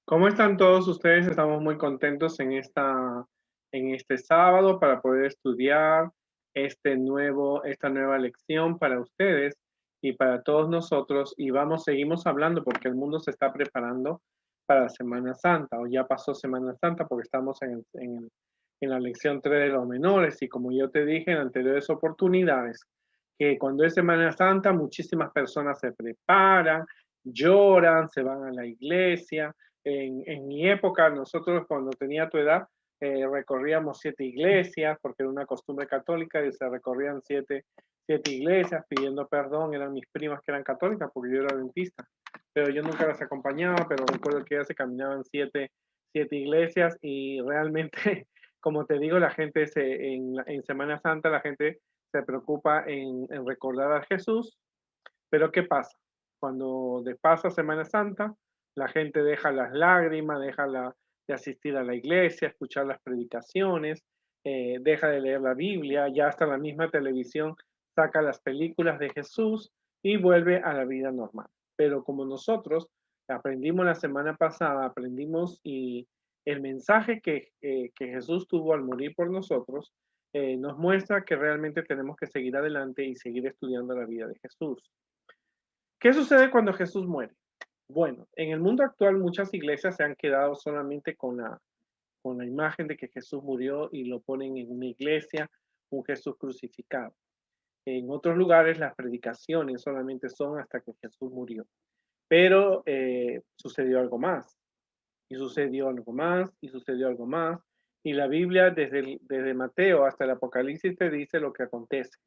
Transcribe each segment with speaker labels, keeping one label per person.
Speaker 1: ¿Cómo están todos ustedes? Estamos muy contentos en este sábado para poder estudiar esta nueva lección para ustedes y para todos nosotros. Y seguimos hablando porque el mundo se está preparando para Semana Santa, o ya pasó Semana Santa porque estamos en la lección 3 de los menores. Y como yo te dije en anteriores oportunidades, que cuando es Semana Santa muchísimas personas se preparan, lloran, se van a la iglesia. En mi época, nosotros cuando tenía tu edad, recorríamos 7 iglesias, porque era una costumbre católica y se recorrían siete iglesias pidiendo perdón. Eran mis primas que eran católicas, porque yo era adventista, pero yo nunca las acompañaba, pero recuerdo que ellas se caminaban siete iglesias y realmente, como te digo, en Semana Santa la gente se preocupa en recordar a Jesús. Pero ¿qué pasa? Cuando pasa Semana Santa, la gente deja las lágrimas, de asistir a la iglesia, escuchar las predicaciones, deja de leer la Biblia, ya hasta la misma televisión saca las películas de Jesús y vuelve a la vida normal. Pero como nosotros aprendimos la semana pasada, aprendimos y el mensaje que Jesús tuvo al morir por nosotros, nos muestra que realmente tenemos que seguir adelante y seguir estudiando la vida de Jesús. ¿Qué sucede cuando Jesús muere? Bueno, en el mundo actual muchas iglesias se han quedado solamente con la imagen de que Jesús murió y lo ponen en una iglesia, un Jesús crucificado. En otros lugares las predicaciones solamente son hasta que Jesús murió. Pero sucedió algo más, y sucedió algo más, y sucedió algo más. Y la Biblia, desde Mateo hasta el Apocalipsis, te dice lo que acontece.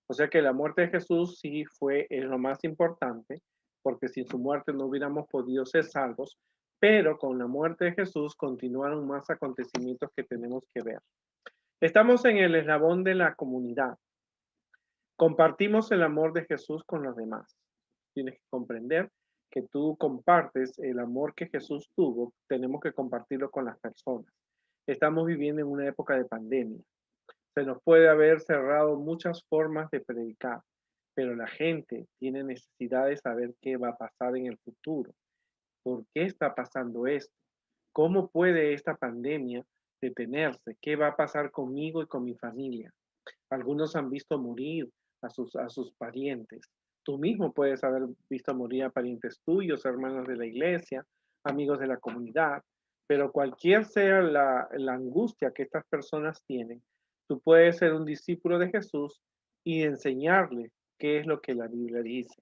Speaker 1: O sea que la muerte de Jesús sí es lo más importante, porque sin su muerte no hubiéramos podido ser salvos, pero con la muerte de Jesús continuaron más acontecimientos que tenemos que ver. Estamos en el eslabón de la comunidad. Compartimos el amor de Jesús con los demás. Tienes que comprender que tú compartes el amor que Jesús tuvo, tenemos que compartirlo con las personas. Estamos viviendo en una época de pandemia. Se nos puede haber cerrado muchas formas de predicar, pero la gente tiene necesidad de saber qué va a pasar en el futuro. ¿Por qué está pasando esto? ¿Cómo puede esta pandemia detenerse? ¿Qué va a pasar conmigo y con mi familia? Algunos han visto morir a sus parientes. Tú mismo puedes haber visto morir a parientes tuyos, hermanos de la iglesia, amigos de la comunidad, pero cualquier sea la angustia que estas personas tienen, tú puedes ser un discípulo de Jesús y enseñarle qué es lo que la Biblia dice.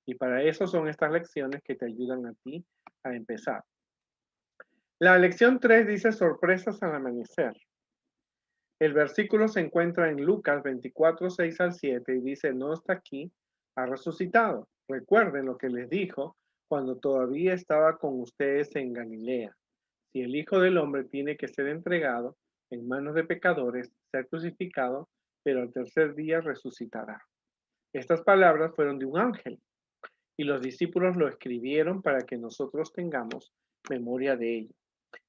Speaker 1: Y para eso son estas lecciones que te ayudan a ti a empezar. La lección 3 dice sorpresas al amanecer. El versículo se encuentra en Lucas 24, 6 al 7 y dice, no está aquí, ha resucitado. Recuerden lo que les dijo cuando todavía estaba con ustedes en Galilea. Si el Hijo del Hombre tiene que ser entregado en manos de pecadores, ser crucificado, pero al tercer día resucitará. Estas palabras fueron de un ángel y los discípulos lo escribieron para que nosotros tengamos memoria de ello.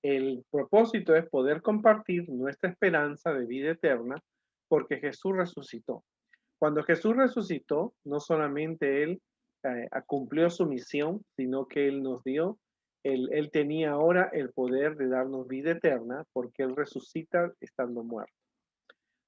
Speaker 1: El propósito es poder compartir nuestra esperanza de vida eterna porque Jesús resucitó. Cuando Jesús resucitó, no solamente Él cumplió su misión, sino que Él nos dio, él tenía ahora el poder de darnos vida eterna porque Él resucita estando muerto.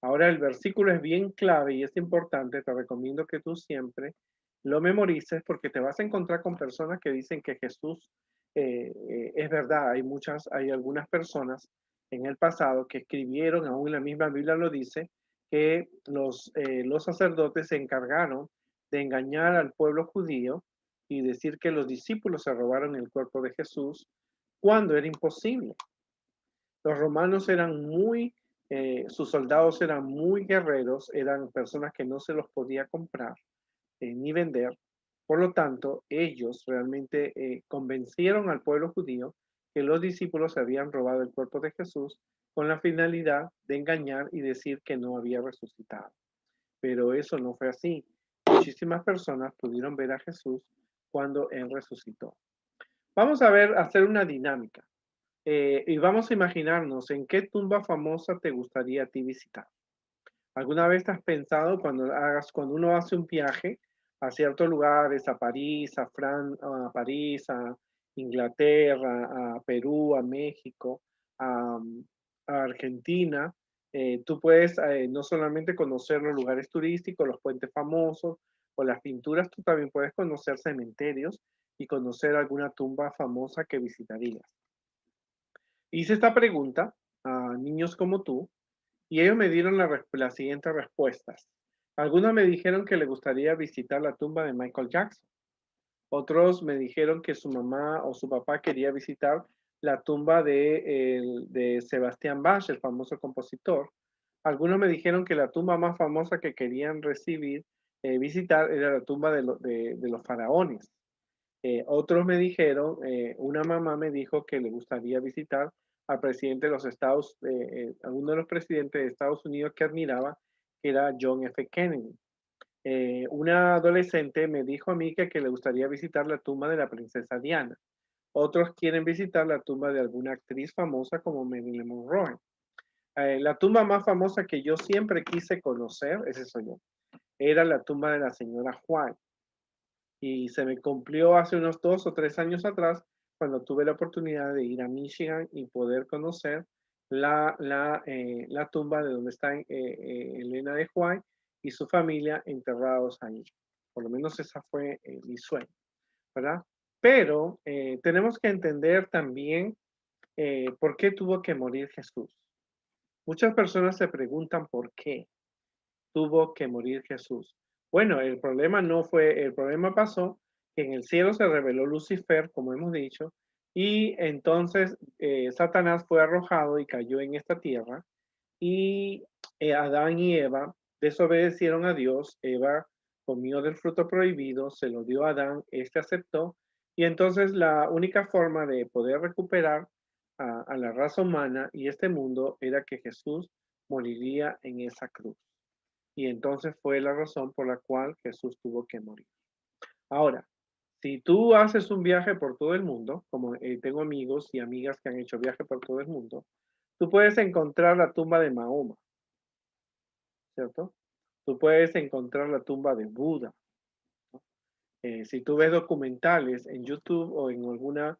Speaker 1: Ahora el versículo es bien clave y es importante, te recomiendo que tú siempre lo memorices porque te vas a encontrar con personas que dicen que Jesús es verdad. Hay algunas personas en el pasado que escribieron, aún la misma Biblia lo dice, que los sacerdotes se encargaron de engañar al pueblo judío y decir que los discípulos se robaron el cuerpo de Jesús cuando era imposible. Los romanos sus soldados eran muy guerreros, eran personas que no se los podía comprar ni vender. Por lo tanto, ellos realmente convencieron al pueblo judío que los discípulos se habían robado el cuerpo de Jesús con la finalidad de engañar y decir que no había resucitado. Pero eso no fue así. Muchísimas personas pudieron ver a Jesús cuando Él resucitó. Vamos a hacer una dinámica. Y vamos a imaginarnos en qué tumba famosa te gustaría a ti visitar. ¿Alguna vez has pensado cuando uno hace un viaje a ciertos lugares, a París, a París, Inglaterra, a Perú, a México, a, a Argentina. Tú puedes no solamente conocer los lugares turísticos, los puentes famosos o las pinturas, tú también puedes conocer cementerios y conocer alguna tumba famosa que visitarías. Hice esta pregunta a niños como tú y ellos me dieron las siguientes respuestas. Algunos me dijeron que le gustaría visitar la tumba de Michael Jackson. Otros me dijeron que su mamá o su papá quería visitar la tumba de Sebastián Bach, el famoso compositor. Algunos me dijeron que la tumba más famosa que querían visitar era la tumba de los faraones. Otros me dijeron, una mamá me dijo que le gustaría visitar al presidente de los a uno de los presidentes de Estados Unidos que admiraba, que era John F. Kennedy. Una adolescente me dijo a mí que le gustaría visitar la tumba de la princesa Diana. Otros quieren visitar la tumba de alguna actriz famosa como Marilyn Monroe. La tumba más famosa que yo siempre quise conocer, ese soy yo, era la tumba de la señora White. Y se me cumplió hace unos 2 o 3 años atrás, cuando tuve la oportunidad de ir a Michigan y poder conocer la tumba de donde está Elena de White y su familia enterrados ahí. Por lo menos esa fue mi sueño, ¿verdad? Pero tenemos que entender también por qué tuvo que morir Jesús. Muchas personas se preguntan por qué tuvo que morir Jesús. Bueno, el problema pasó que en el cielo se reveló Lucifer, como hemos dicho, y entonces Satanás fue arrojado y cayó en esta tierra, y Adán y Eva desobedecieron a Dios. Eva comió del fruto prohibido, se lo dio a Adán, este aceptó, y entonces la única forma de poder recuperar a la raza humana y este mundo era que Jesús moriría en esa cruz. Y entonces fue la razón por la cual Jesús tuvo que morir. Ahora, si tú haces un viaje por todo el mundo, como tengo amigos y amigas que han hecho viaje por todo el mundo, tú puedes encontrar la tumba de Mahoma, ¿cierto? Tú puedes encontrar la tumba de Buda. Si tú ves documentales en YouTube o en alguna,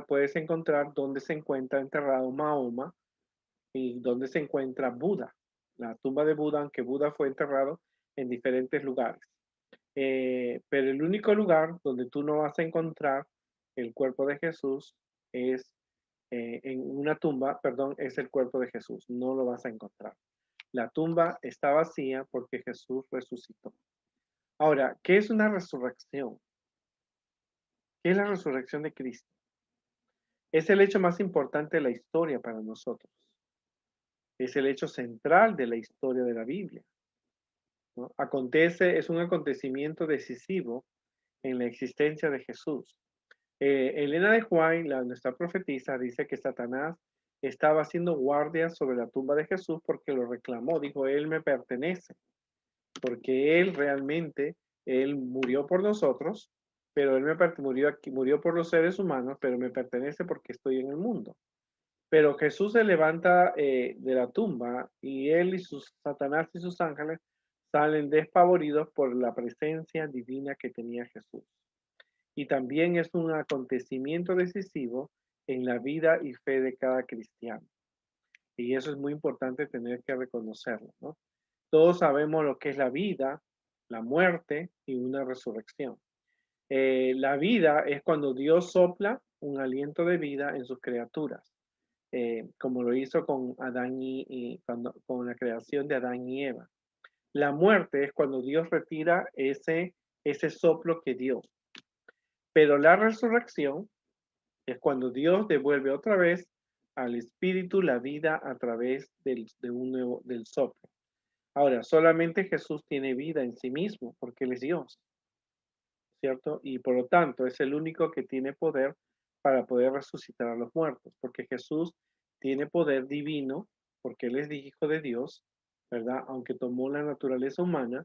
Speaker 1: puedes encontrar dónde se encuentra enterrado Mahoma y dónde se encuentra Buda, la tumba de Buda, aunque Buda fue enterrado en diferentes lugares. Pero el único lugar donde tú no vas a encontrar el cuerpo de Jesús es en una tumba, perdón, es el cuerpo de Jesús. No lo vas a encontrar. La tumba está vacía porque Jesús resucitó. Ahora, ¿qué es una resurrección? ¿Qué es la resurrección de Cristo? Es el hecho más importante de la historia para nosotros. Es el hecho central de la historia de la Biblia, ¿no? Es un acontecimiento decisivo en la existencia de Jesús. Elena de White, nuestra profetisa, dice que Satanás estaba haciendo guardia sobre la tumba de Jesús porque lo reclamó. Dijo, él me pertenece, porque él murió por nosotros, pero murió por los seres humanos, pero me pertenece porque estoy en el mundo. Pero Jesús se levanta de la tumba y él y Satanás y sus ángeles salen despavoridos por la presencia divina que tenía Jesús. Y también es un acontecimiento decisivo en la vida y fe de cada cristiano. Y eso es muy importante tener que reconocerlo, ¿no? Todos sabemos lo que es la vida, la muerte y una resurrección. La vida es cuando Dios sopla un aliento de vida en sus criaturas, como lo hizo con con la creación de Adán y Eva. La muerte es cuando Dios retira ese soplo que dio. Pero la resurrección es cuando Dios devuelve otra vez al espíritu la vida a través del soplo. Ahora, solamente Jesús tiene vida en sí mismo porque Él es Dios, ¿cierto? Y por lo tanto es el único que tiene poder para poder resucitar a los muertos, porque Jesús tiene poder divino, porque Él es hijo de Dios, ¿verdad? Aunque tomó la naturaleza humana,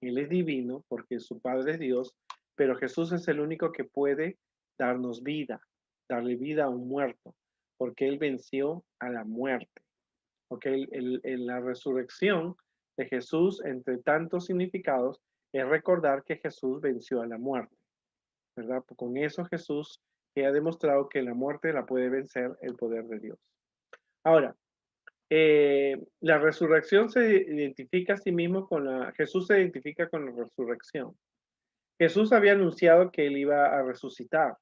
Speaker 1: Él es divino porque su Padre es Dios, pero Jesús es el único que puede darnos vida, darle vida a un muerto, porque Él venció a la muerte. Okay, la resurrección de Jesús, entre tantos significados, es recordar que Jesús venció a la muerte, ¿verdad? Con eso Jesús que ha demostrado que la muerte la puede vencer el poder de Dios. Ahora, la resurrección se identifica a sí mismo Jesús se identifica con la resurrección. Jesús había anunciado que él iba a resucitar,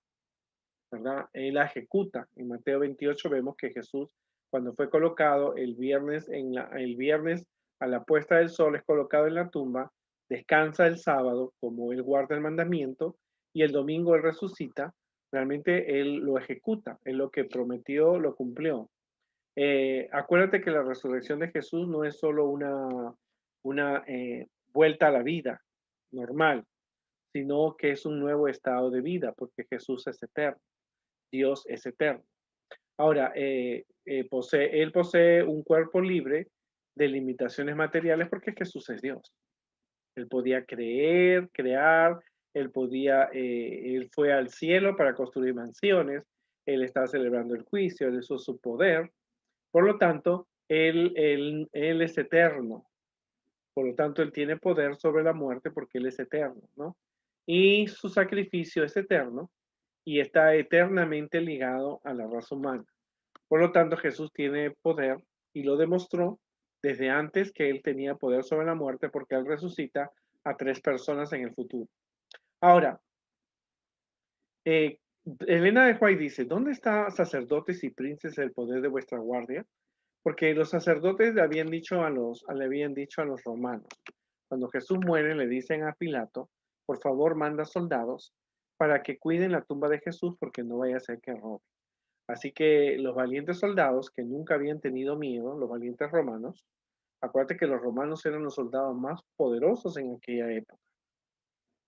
Speaker 1: ¿verdad? Él la ejecuta. En Mateo 28 vemos que Jesús, cuando fue colocado el viernes, el viernes a la puesta del sol, es colocado en la tumba, descansa el sábado, como él guarda el mandamiento, y el domingo él resucita. Realmente él lo ejecuta, él lo que prometió lo cumplió. Acuérdate que la resurrección de Jesús no es solo una vuelta a la vida normal, sino que es un nuevo estado de vida, porque Jesús es eterno, Dios es eterno. Ahora, él posee un cuerpo libre de limitaciones materiales porque Jesús es Dios. Él podía crear, él fue al cielo para construir mansiones, él está celebrando el juicio, eso es su poder. Por lo tanto, él es eterno. Por lo tanto, él tiene poder sobre la muerte porque él es eterno, ¿no? Y su sacrificio es eterno y está eternamente ligado a la raza humana. Por lo tanto, Jesús tiene poder y lo demostró desde antes que él tenía poder sobre la muerte porque él resucita a 3 personas en el futuro. Ahora, Elena de White dice, ¿dónde está sacerdotes y príncipes el poder de vuestra guardia? Porque los sacerdotes le habían dicho a los romanos, cuando Jesús muere, le dicen a Pilato, por favor, manda soldados para que cuiden la tumba de Jesús porque no vaya a ser que robe. Así que los valientes soldados que nunca habían tenido miedo, los valientes romanos, acuérdate que los romanos eran los soldados más poderosos en aquella época.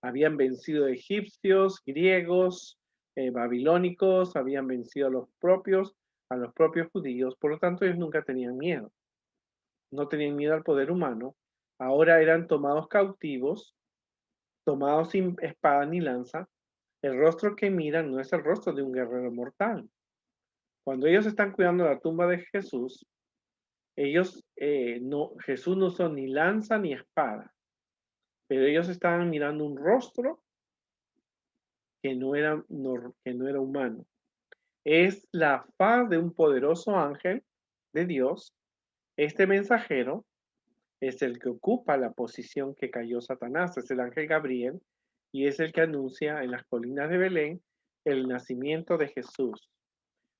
Speaker 1: Habían vencido egipcios, griegos, babilónicos, habían vencido a los propios judíos, por lo tanto ellos nunca tenían miedo. No tenían miedo al poder humano, ahora eran tomados cautivos, tomados sin espada ni lanza. El rostro que miran no es el rostro de un guerrero mortal. Cuando ellos están cuidando la tumba de Jesús, Jesús no usó ni lanza ni espada, pero ellos estaban mirando un rostro que no era humano. Es la faz de un poderoso ángel de Dios. Este mensajero es el que ocupa la posición que cayó Satanás, es el ángel Gabriel, y es el que anuncia en las colinas de Belén el nacimiento de Jesús.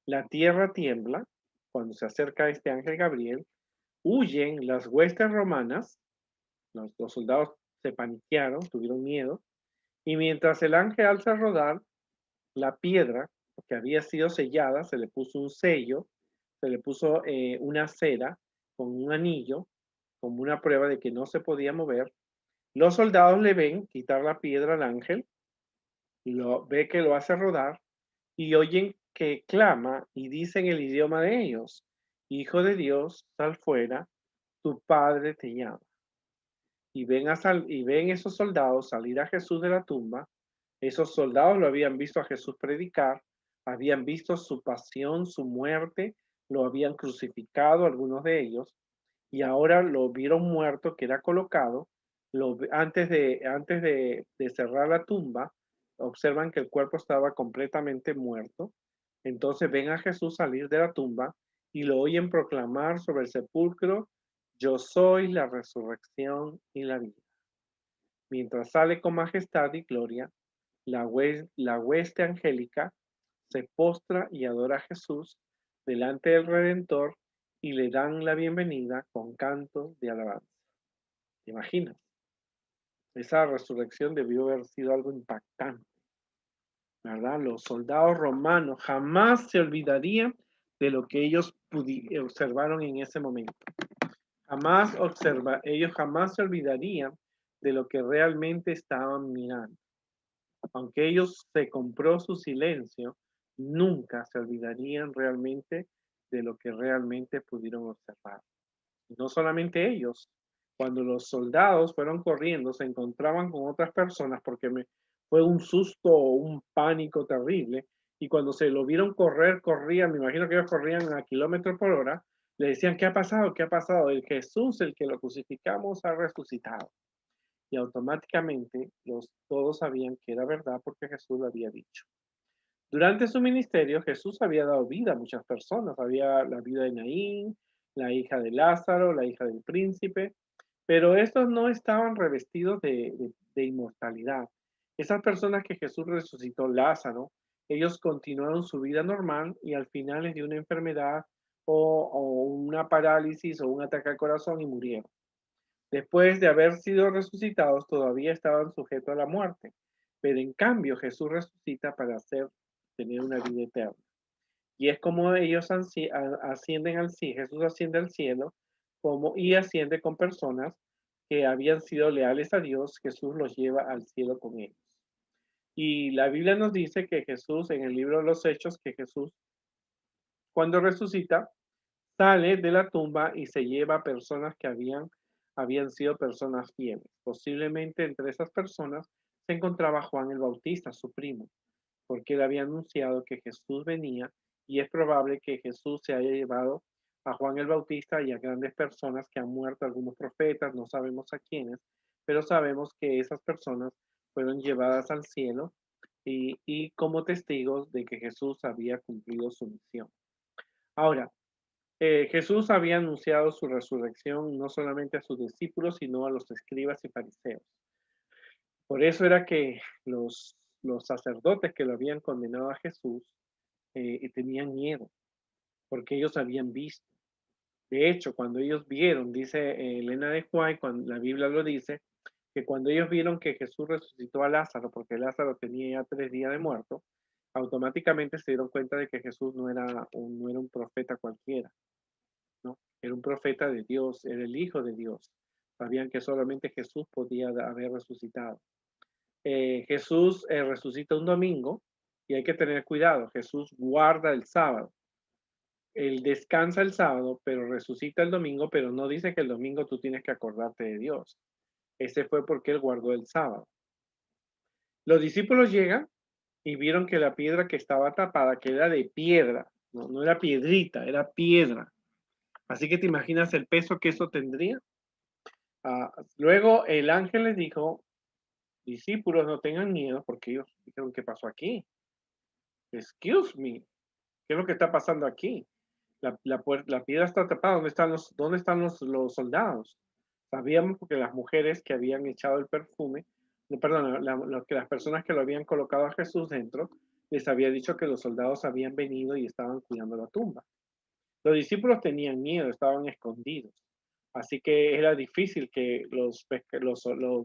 Speaker 1: La tierra tiembla cuando se acerca a este ángel Gabriel, huyen las huestes romanas, los soldados se paniquearon, tuvieron miedo, y mientras el ángel alza a rodar, la piedra que había sido sellada, se le puso un sello, se le puso una cera con un anillo, como una prueba de que no se podía mover. Los soldados le ven quitar la piedra al ángel, ve que lo hace rodar y oyen que clama y dice en el idioma de ellos, Hijo de Dios, sal fuera, tu padre te llama. Y ven esos soldados salir a Jesús de la tumba. Esos soldados lo habían visto a Jesús predicar, habían visto su pasión, su muerte, lo habían crucificado algunos de ellos, y ahora lo vieron muerto, que era colocado. Antes de cerrar la tumba, observan que el cuerpo estaba completamente muerto. Entonces ven a Jesús salir de la tumba y lo oyen proclamar sobre el sepulcro, yo soy la resurrección y la vida. Mientras sale con majestad y gloria, la hueste angélica se postra y adora a Jesús delante del Redentor y le dan la bienvenida con cantos de alabanza. ¿Te imaginas? Esa resurrección debió haber sido algo impactante, ¿verdad? Los soldados romanos jamás se olvidarían de lo que ellos observaron en ese momento. Ellos jamás se olvidarían de lo que realmente estaban mirando. Aunque ellos se compró su silencio, nunca se olvidarían realmente de lo que realmente pudieron observar. Y no solamente ellos, cuando los soldados fueron corriendo, se encontraban con otras personas porque fue un susto o un pánico terrible. Y cuando se lo vieron correr, corrían, me imagino que ellos corrían a kilómetros por hora, le decían, ¿qué ha pasado? ¿Qué ha pasado? El Jesús, el que lo crucificamos, ha resucitado. y automáticamente todos sabían que era verdad porque Jesús lo había dicho. Durante su ministerio, Jesús había dado vida a muchas personas. Había la vida de Naín, la hija de Lázaro, la hija del príncipe, pero estos no estaban revestidos de inmortalidad. Esas personas que Jesús resucitó, Lázaro, ellos continuaron su vida normal y al final les dio una enfermedad o una parálisis o un ataque al corazón y murieron. Después de haber sido resucitados, todavía estaban sujetos a la muerte, pero en cambio Jesús resucita para tener una vida eterna. Y es como ellos ascienden al cielo, Jesús asciende al cielo y asciende con personas que habían sido leales a Dios, Jesús los lleva al cielo con ellos. Y la Biblia nos dice que Jesús, en el libro de los Hechos, que Jesús, cuando resucita, sale de la tumba y se lleva a personas que habían sido personas fieles. Posiblemente entre esas personas se encontraba Juan el Bautista, su primo, porque él había anunciado que Jesús venía y es probable que Jesús se haya llevado a Juan el Bautista y a grandes personas que han muerto, algunos profetas, no sabemos a quiénes, pero sabemos que esas personas fueron llevadas al cielo y como testigos de que Jesús había cumplido su misión. Ahora, Jesús había anunciado su resurrección no solamente a sus discípulos, sino a los escribas y fariseos. Por eso era que los sacerdotes que lo habían condenado a Jesús tenían miedo, porque ellos habían visto. De hecho, cuando ellos vieron, dice Elena de White, cuando la Biblia lo dice, que cuando ellos vieron que Jesús resucitó a Lázaro, porque Lázaro tenía ya 3 días de muerto, automáticamente se dieron cuenta de que Jesús no era un profeta cualquiera, ¿no? Era un profeta de Dios, era el Hijo de Dios. Sabían que solamente Jesús podía haber resucitado. Jesús resucita un domingo y hay que tener cuidado. Jesús guarda el sábado. Él descansa el sábado, pero resucita el domingo, pero no dice que el domingo tú tienes que acordarte de Dios. Ese fue porque él guardó el sábado. Los discípulos llegan y vieron que la piedra que estaba tapada, que era de piedra, no era piedrita, era piedra. Así que te imaginas el peso que eso tendría. Luego el ángel les dijo, discípulos, no tengan miedo, porque ellos dijeron, ¿qué pasó aquí? Excuse me, ¿qué es lo que está pasando aquí? La piedra está tapada, ¿dónde están los soldados? Sabíamos porque las mujeres que habían echado el perfume, perdón, que las personas que lo habían colocado a Jesús dentro, les había dicho que los soldados habían venido y estaban cuidando la tumba. Los discípulos tenían miedo, estaban escondidos. Así que era difícil que los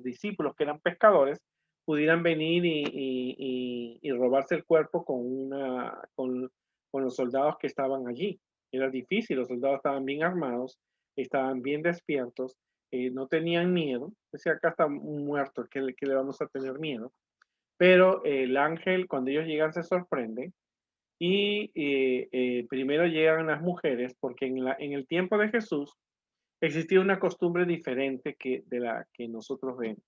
Speaker 1: discípulos que eran pescadores pudieran venir y robarse el cuerpo con los soldados que estaban allí. Era difícil, los soldados estaban bien armados, estaban bien despiertos, no tenían miedo. Decía, acá está un muerto, ¿qué le vamos a tener miedo? Pero el ángel, cuando ellos llegan, se sorprende y primero llegan las mujeres, porque en el tiempo de Jesús existía una costumbre diferente de la que nosotros vemos.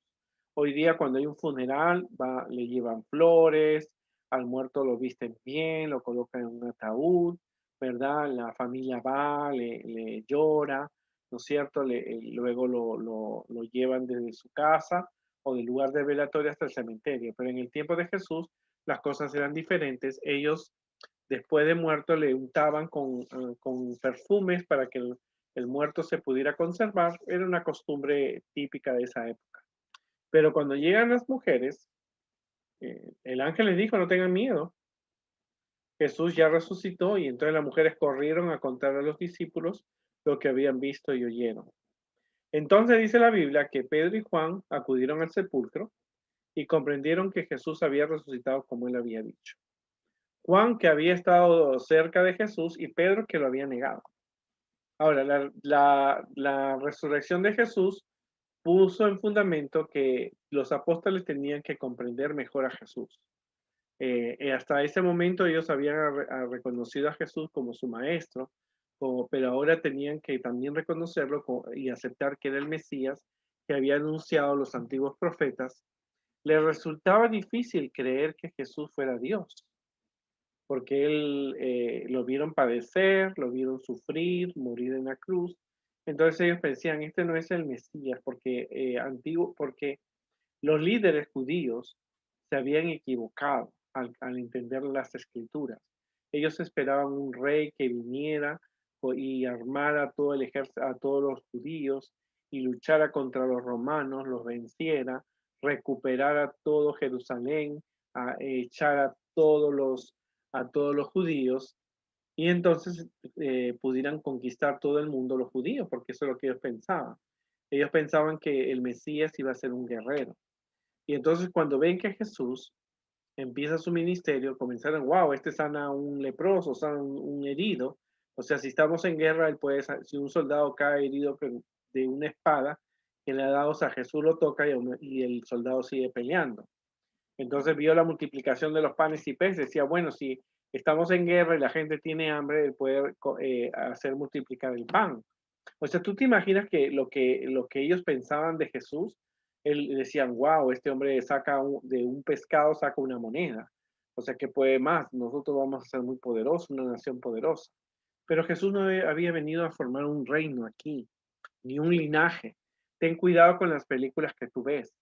Speaker 1: Hoy día cuando hay un funeral, le llevan flores, al muerto lo visten bien, lo colocan en un ataúd, ¿verdad? La familia va, le llora, ¿no es cierto? Luego lo llevan desde su casa o del lugar de velatorio hasta el cementerio. Pero en el tiempo de Jesús las cosas eran diferentes. Ellos después de muerto le untaban con perfumes para que el muerto se pudiera conservar. Era una costumbre típica de esa época. Pero cuando llegan las mujeres, el ángel les dijo, no tengan miedo. Jesús ya resucitó y entonces las mujeres corrieron a contar a los discípulos lo que habían visto y oyeron. Entonces dice la Biblia que Pedro y Juan acudieron al sepulcro y comprendieron que Jesús había resucitado como él había dicho. Juan, que había estado cerca de Jesús, y Pedro, que lo había negado. Ahora, la resurrección de Jesús puso en fundamento que los apóstoles tenían que comprender mejor a Jesús. Hasta ese momento ellos habían reconocido a Jesús como su maestro, pero ahora tenían que también reconocerlo y aceptar que era el Mesías que había anunciado los antiguos profetas. Les resultaba difícil creer que Jesús fuera Dios, porque lo vieron padecer, lo vieron sufrir, morir en la cruz. Entonces ellos decían, este no es el Mesías, porque Los líderes judíos se habían equivocado al entender las escrituras. Ellos esperaban un rey que viniera y armara todo el ejército, a todos los judíos y luchara contra los romanos, los venciera, recuperara todo Jerusalén, echara a todos los judíos y entonces pudieran conquistar todo el mundo los judíos, porque eso es lo que ellos pensaban. Ellos pensaban que el Mesías iba a ser un guerrero. Y entonces cuando ven que Jesús empieza su ministerio, comenzaron, wow, este sana a un leproso, sana un herido. O sea, si estamos en guerra, él puede, si un soldado cae herido de una espada que le ha dado, o sea, Jesús lo toca y el soldado sigue peleando. Entonces vio la multiplicación de los panes y peces. Decía, bueno, si estamos en guerra y la gente tiene hambre, él puede hacer multiplicar el pan. O sea, tú te imaginas que lo que ellos pensaban de Jesús, él decían, wow, este hombre de un pescado saca una moneda. O sea, que puede más, nosotros vamos a ser muy poderosos, una nación poderosa. Pero Jesús no había venido a formar un reino aquí, ni un linaje. Ten cuidado con las películas que tú ves.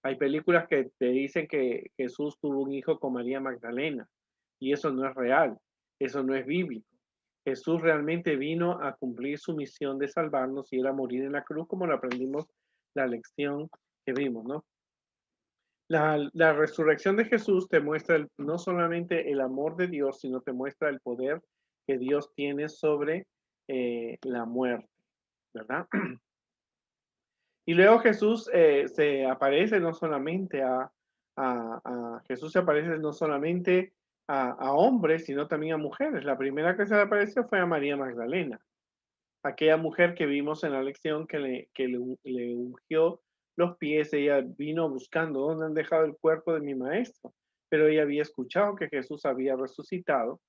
Speaker 1: Hay películas que te dicen que Jesús tuvo un hijo con María Magdalena y eso no es real, eso no es bíblico. Jesús realmente vino a cumplir su misión de salvarnos y era morir en la cruz, como lo aprendimos la lección que vimos, ¿no? La resurrección de Jesús te muestra no solamente el amor de Dios, sino te muestra el poder que Dios tiene sobre la muerte, ¿verdad? Y luego Jesús se aparece no solamente Jesús se aparece no solamente a hombres, sino también a mujeres. La primera que se le apareció fue a María Magdalena, aquella mujer que vimos en la lección que le ungió los pies. Ella vino buscando dónde han dejado el cuerpo de mi maestro, pero ella había escuchado que Jesús había resucitado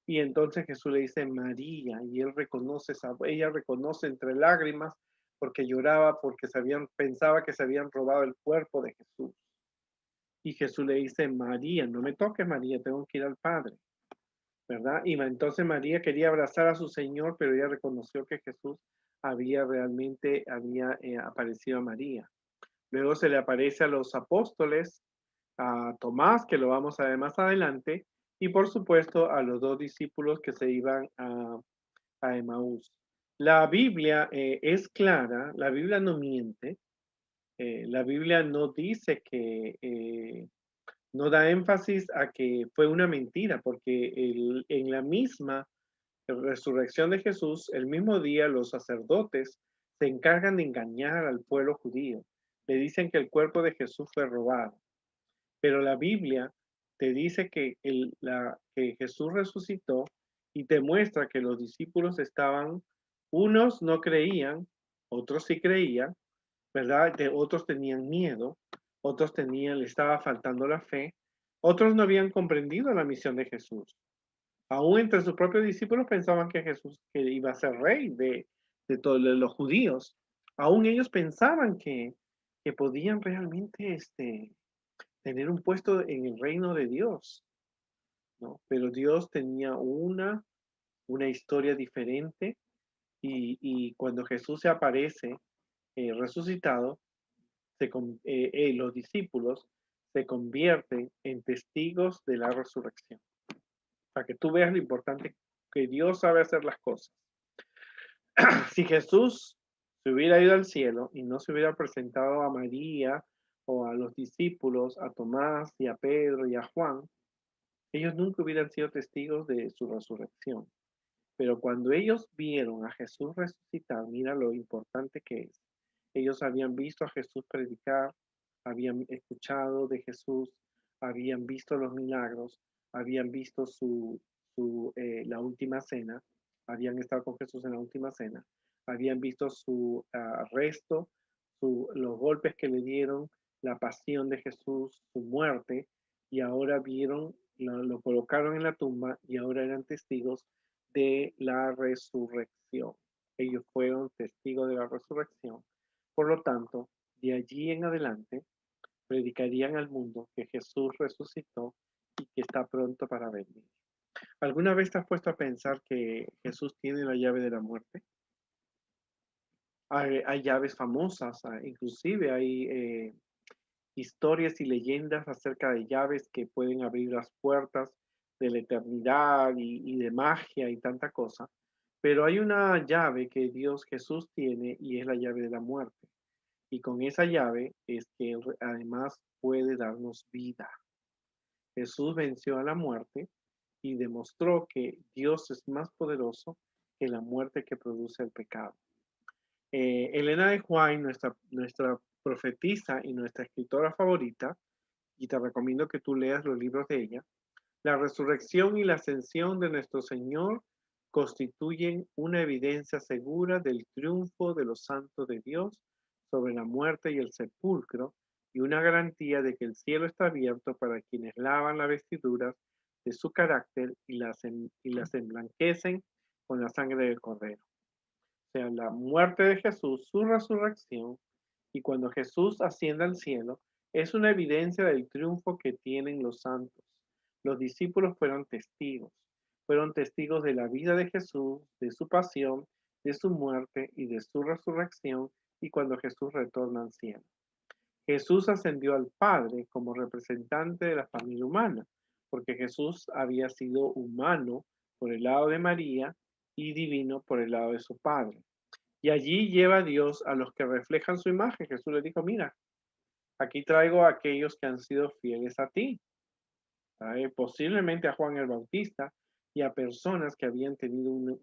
Speaker 1: y entonces Jesús le dice María y ella reconoce entre lágrimas porque lloraba porque pensaba que se habían robado el cuerpo de Jesús. Y Jesús le dice María, no me toques María, tengo que ir al Padre, ¿verdad? Y entonces María quería abrazar a su Señor, pero ella reconoció que Jesús había aparecido a María. Luego se le aparece a los apóstoles, a Tomás, que lo vamos a ver más adelante, y por supuesto a los dos discípulos que se iban a Emaús. La Biblia es clara, la Biblia no miente, la Biblia no dice no da énfasis a que fue una mentira, porque en la misma resurrección de Jesús, el mismo día los sacerdotes se encargan de engañar al pueblo judío. Le dicen que el cuerpo de Jesús fue robado, pero la Biblia te dice que Jesús resucitó y te muestra que los discípulos unos no creían, otros sí creían, ¿verdad? Otros tenían miedo, le estaba faltando la fe, otros no habían comprendido la misión de Jesús. Aún entre sus propios discípulos pensaban que Jesús que iba a ser rey de todos los judíos. Aún ellos pensaban que podían realmente tener un puesto en el reino de Dios, ¿no? Pero Dios tenía una historia diferente y cuando Jesús se aparece resucitado, los discípulos se convierten en testigos de la resurrección. Para que tú veas lo importante que Dios sabe hacer las cosas. Si Jesús se hubiera ido al cielo y no se hubiera presentado a María o a los discípulos, a Tomás y a Pedro y a Juan, ellos nunca hubieran sido testigos de su resurrección. Pero cuando ellos vieron a Jesús resucitar, mira lo importante que es. Ellos habían visto a Jesús predicar, habían escuchado de Jesús, habían visto los milagros, habían visto la última cena, habían estado con Jesús en la última cena, habían visto su arresto, los golpes que le dieron, la pasión de Jesús, su muerte, y ahora lo colocaron en la tumba y ahora eran testigos de la resurrección. Ellos fueron testigos de la resurrección. Por lo tanto, de allí en adelante, predicarían al mundo que Jesús resucitó y que está pronto para venir. ¿Alguna vez te has puesto a pensar que Jesús tiene la llave de la muerte? Hay llaves famosas, inclusive hay historias y leyendas acerca de llaves que pueden abrir las puertas de la eternidad y de magia y tanta cosa. Pero hay una llave que Dios Jesús tiene y es la llave de la muerte. Y con esa llave es que Él además puede darnos vida. Jesús venció a la muerte y demostró que Dios es más poderoso que la muerte que produce el pecado. Elena de White, nuestra profetisa y nuestra escritora favorita, y te recomiendo que tú leas los libros de ella, la resurrección y la ascensión de nuestro Señor constituyen una evidencia segura del triunfo de los santos de Dios sobre la muerte y el sepulcro, y una garantía de que el cielo está abierto para quienes lavan las vestiduras de su carácter y las emblanquecen con la sangre del Cordero. O sea, la muerte de Jesús, su resurrección, y cuando Jesús asciende al cielo, es una evidencia del triunfo que tienen los santos. Los discípulos fueron testigos de la vida de Jesús, de su pasión, de su muerte y de su resurrección, y cuando Jesús retorna al cielo. Jesús ascendió al Padre como representante de la familia humana, porque Jesús había sido humano por el lado de María y divino por el lado de su Padre. Y allí lleva a Dios a los que reflejan su imagen. Jesús le dijo, mira, aquí traigo a aquellos que han sido fieles a ti. Posiblemente a Juan el Bautista y a personas que habían tenido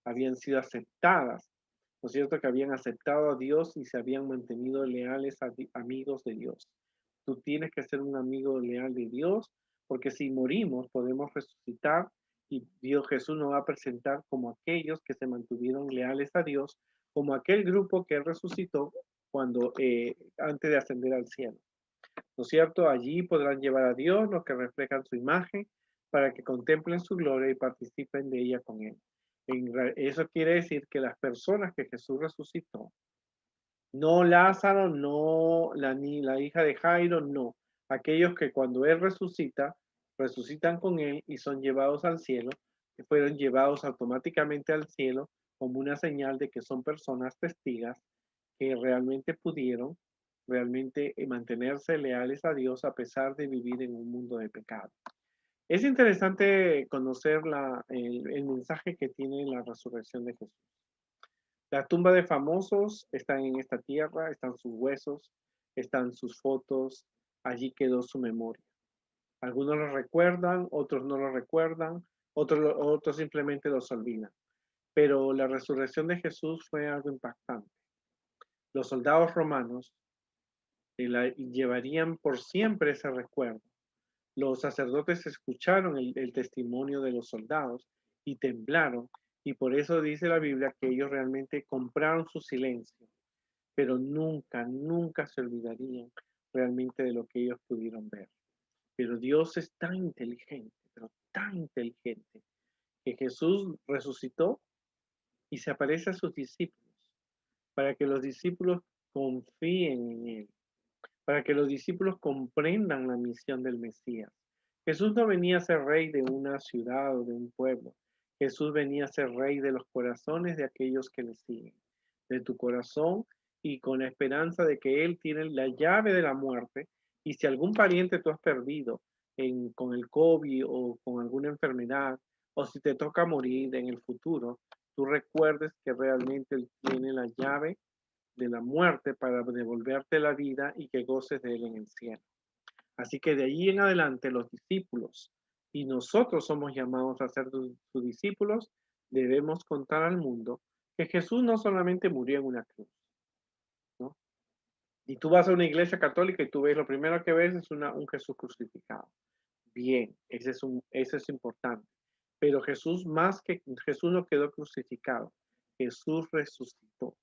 Speaker 1: habían sido aceptadas, ¿no es cierto? Que habían aceptado a Dios y se habían mantenido leales amigos de Dios. Tú tienes que ser un amigo leal de Dios, porque si morimos podemos resucitar y Dios Jesús nos va a presentar como aquellos que se mantuvieron leales a Dios, como aquel grupo que resucitó cuando antes de ascender al cielo. ¿No es cierto? Allí podrán llevar a Dios los que reflejan su imagen para que contemplen su gloria y participen de ella con Él. Eso quiere decir que las personas que Jesús resucitó, no Lázaro, no ni la hija de Jairo, no. Aquellos que cuando Él resucita, resucitan con Él y son llevados al cielo, que fueron llevados automáticamente al cielo como una señal de que son personas testigas que realmente pudieron realmente mantenerse leales a Dios a pesar de vivir en un mundo de pecado. Es interesante conocer el mensaje que tiene la resurrección de Jesús. La tumba de famosos están en esta tierra, están sus huesos, están sus fotos, allí quedó su memoria. Algunos lo recuerdan, otros no lo recuerdan, otros simplemente los olvidan. Pero la resurrección de Jesús fue algo impactante. Los soldados romanos llevarían por siempre ese recuerdo. Los sacerdotes escucharon el testimonio de los soldados y temblaron, y por eso dice la Biblia que ellos realmente compraron su silencio, pero nunca, nunca se olvidarían realmente de lo que ellos pudieron ver. Pero Dios es tan inteligente, pero tan inteligente, que Jesús resucitó y se aparece a sus discípulos, para que los discípulos confíen en Él, para que los discípulos comprendan la misión del Mesías. Jesús no venía a ser rey de una ciudad o de un pueblo. Jesús venía a ser rey de los corazones de aquellos que le siguen, de tu corazón y con la esperanza de que Él tiene la llave de la muerte. Y si algún pariente tú has perdido con el COVID o con alguna enfermedad, o si te toca morir en el futuro, tú recuerdes que realmente Él tiene la llave de la muerte para devolverte la vida y que goces de Él en el cielo. Así que de ahí en adelante los discípulos y nosotros somos llamados a ser sus discípulos, debemos contar al mundo que Jesús no solamente murió en una cruz, ¿no? Y tú vas a una iglesia católica y tú ves, lo primero que ves es un Jesús crucificado. Bien, ese es importante. Pero Jesús no quedó crucificado, Jesús resucitó.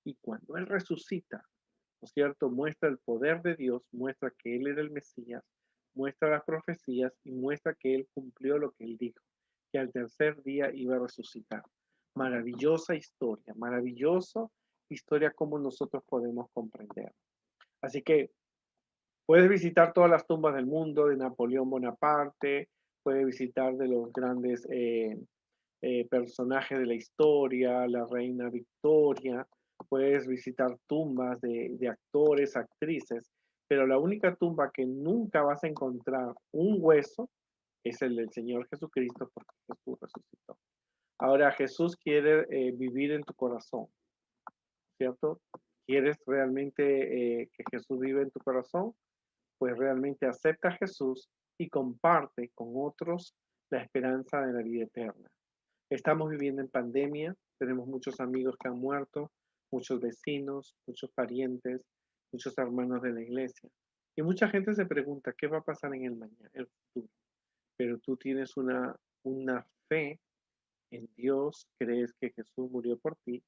Speaker 1: Y cuando Él resucita, ¿no es cierto? Muestra el poder de Dios, muestra que Él era el Mesías, muestra las profecías y muestra que Él cumplió lo que Él dijo, que al tercer día iba a resucitar. Maravillosa historia como nosotros podemos comprender. Así que puedes visitar todas las tumbas del mundo, de Napoleón Bonaparte, puedes visitar de los grandes personajes de la historia, la reina Victoria, puedes visitar tumbas de actores, actrices, pero la única tumba que nunca vas a encontrar un hueso es el del Señor Jesucristo, porque Jesús resucitó. Ahora Jesús quiere vivir en tu corazón, ¿cierto? ¿Quieres realmente que Jesús vive en tu corazón? Pues realmente acepta a Jesús y comparte con otros la esperanza de la vida eterna. Estamos viviendo en pandemia, tenemos muchos amigos que han muerto, muchos vecinos, muchos parientes, muchos hermanos de la iglesia. Y mucha gente se pregunta, ¿qué va a pasar en el mañana, el futuro? Pero tú tienes una fe en Dios, crees que Jesús murió por ti,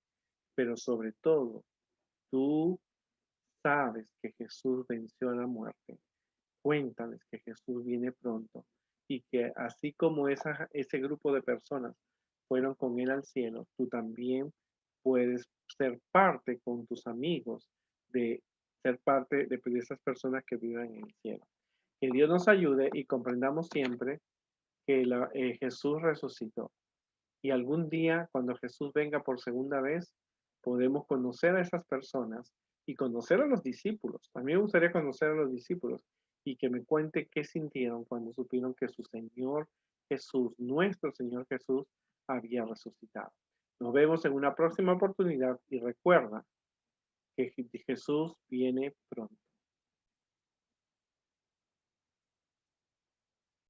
Speaker 1: pero sobre todo, tú sabes que Jesús venció a la muerte. Cuéntales que Jesús viene pronto y que así como ese grupo de personas fueron con él al cielo, tú también puedes ser parte con tus amigos de ser parte de esas personas que viven en el cielo. Que Dios nos ayude y comprendamos siempre que Jesús resucitó. Y algún día, cuando Jesús venga por segunda vez, podemos conocer a esas personas y conocer a los discípulos. A mí me gustaría conocer a los discípulos y que me cuente qué sintieron cuando supieron que su Señor Jesús, nuestro Señor Jesús, había resucitado. Nos vemos en una próxima oportunidad y recuerda que Jesús viene pronto.